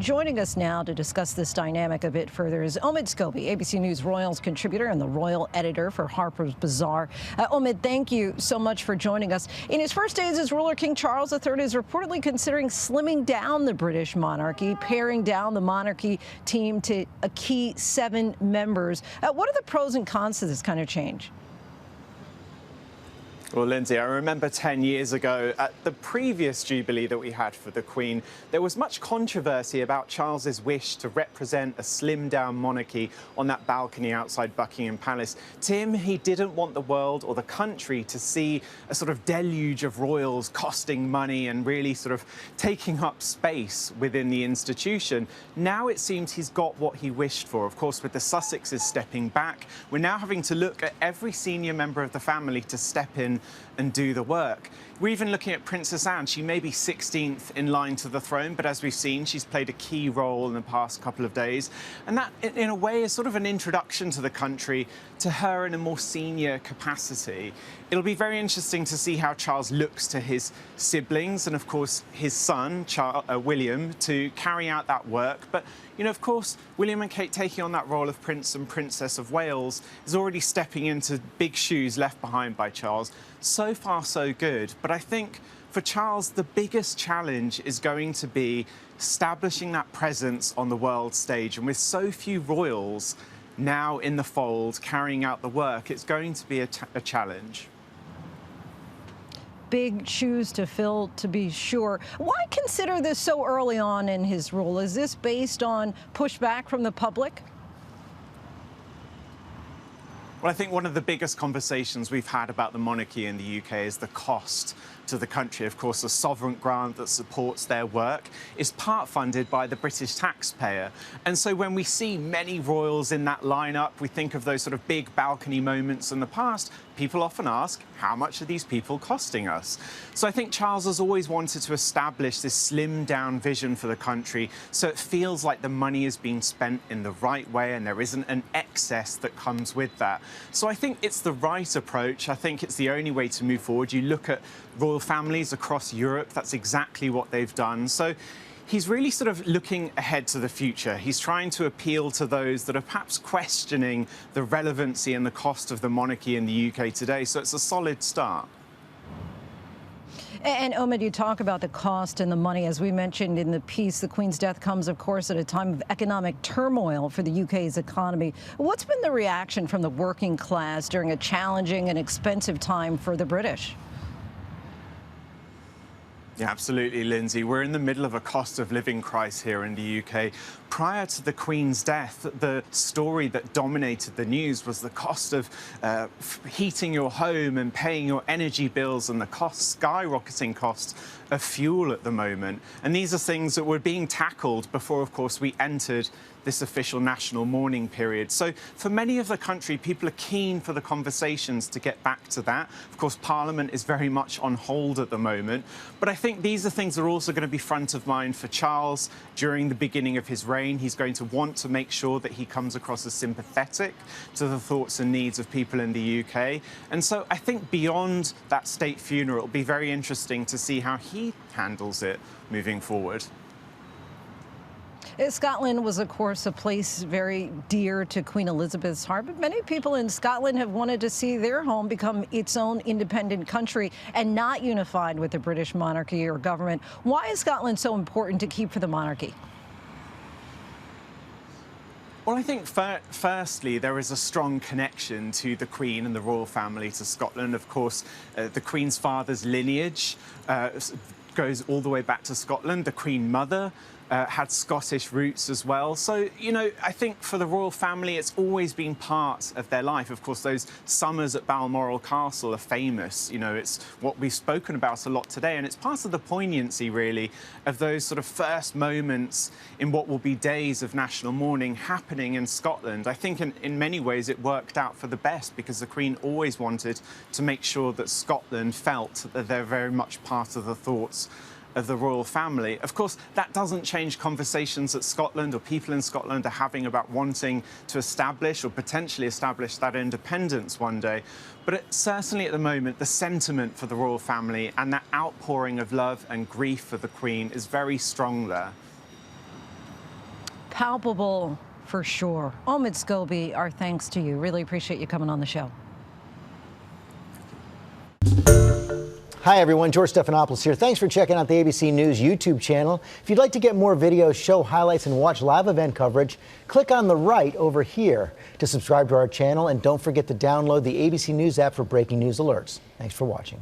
Joining us now to discuss this dynamic a bit further is Omid Scobie, ABC News Royals contributor and the Royal editor for Harper's Bazaar. Omid, thank you so much for joining us. In his first days as ruler, King Charles III is reportedly considering slimming down the British monarchy, paring down the monarchy team to a key 7 members. What are the pros and cons to this kind of change? Well, Lindsay, I remember 10 years ago at the previous Jubilee that we had for the Queen, there was much controversy about Charles's wish to represent a slimmed-down monarchy on that balcony outside Buckingham Palace. To him, he didn't want the world or the country to see a sort of deluge of royals costing money and really sort of taking up space within the institution. Now it seems he's got what he wished for. Of course, with the Sussexes stepping back, we're now having to look at every senior member of the family to step in and do the work. We're even looking at Princess Anne. She may be 16th in line to the throne, but as we've seen, she's played a key role in the past couple of days. And that, in a way, is sort of an introduction to the country, to her in a more senior capacity. It'll be very interesting to see how Charles looks to his siblings and, of course, his son, William, to carry out that work. But, you know, of course, William and Kate taking on that role of Prince and Princess of Wales is already stepping into big shoes left behind by Charles. So far, so good. But I think for Charles, the biggest challenge is going to be establishing that presence on the world stage. And with so few royals now in the fold carrying out the work, it's going to be a challenge. Big shoes to fill, to be sure. Why consider this so early on in his rule? Is this based on pushback from the public? Well, I think one of the biggest conversations we've had about the monarchy in the UK is the cost to the country. Of course, the sovereign grant that supports their work is part funded by the British taxpayer. And so when we see many royals in that lineup, we think of those sort of big balcony moments in the past. People often ask, how much are these people costing us? So I think Charles has always wanted to establish this slimmed down vision for the country so it feels like the money is being spent in the right way and there isn't an excess that comes with that. So I think it's the right approach. I think it's the only way to move forward. You look at royal families across Europe, that's exactly what they've done. So he's really sort of looking ahead to the future. He's trying to appeal to those that are perhaps questioning the relevancy and the cost of the monarchy in the UK today. So it's a solid start. And Omid, you talk about the cost and the money. As we mentioned in the piece, the Queen's death comes, of course, at a time of economic turmoil for the UK's economy. What's been the reaction from the working class during a challenging and expensive time for the British? Yeah, absolutely, Lindsay. We're in the middle of a cost of living crisis here in the UK. Prior to the Queen's death, the story that dominated the news was the cost of heating your home and paying your energy bills and the skyrocketing costs of fuel at the moment. And these are things that were being tackled before, of course, we entered this official national mourning period. So for many of the country, people are keen for the conversations to get back to that. Of course, Parliament is very much on hold at the moment. But I think these are things that are also going to be front of mind for Charles during the beginning of his reign. He's going to want to make sure that he comes across as sympathetic to the thoughts and needs of people in the UK. And so I think beyond that state funeral, it'll be very interesting to see how he handles it moving forward. Scotland was, of course, a place very dear to Queen Elizabeth's heart, but many people in Scotland have wanted to see their home become its own independent country and not unified with the British monarchy or government. Why is Scotland so important to keep for the monarchy? Well, I think firstly, there is a strong connection to the Queen and the royal family to Scotland. Of course, the Queen's father's lineage goes all the way back to Scotland. The Queen Mother had Scottish roots as well. So, you know, I think for the royal family, it's always been part of their life. Of course, those summers at Balmoral Castle are famous. You know, it's what we've spoken about a lot today, and it's part of the poignancy, really, of those sort of first moments in what will be days of national mourning happening in Scotland. I think in many ways it worked out for the best because the Queen always wanted to make sure that Scotland felt that they're very much part of the thoughts of the royal family. Of course, that doesn't change conversations that Scotland or people in Scotland are having about wanting to establish or potentially establish that independence one day. But certainly at the moment, the sentiment for the royal family and that outpouring of love and grief for the Queen is very strong there. palpable for sure. Omid Scobie, our thanks to you. Really appreciate you coming on the show. Hi, everyone. George Stephanopoulos here. Thanks for checking out the ABC News YouTube channel. If you'd like to get more videos, show highlights, and watch live event coverage, click on the right over here to subscribe to our channel. And don't forget to download the ABC News app for breaking news alerts. Thanks for watching.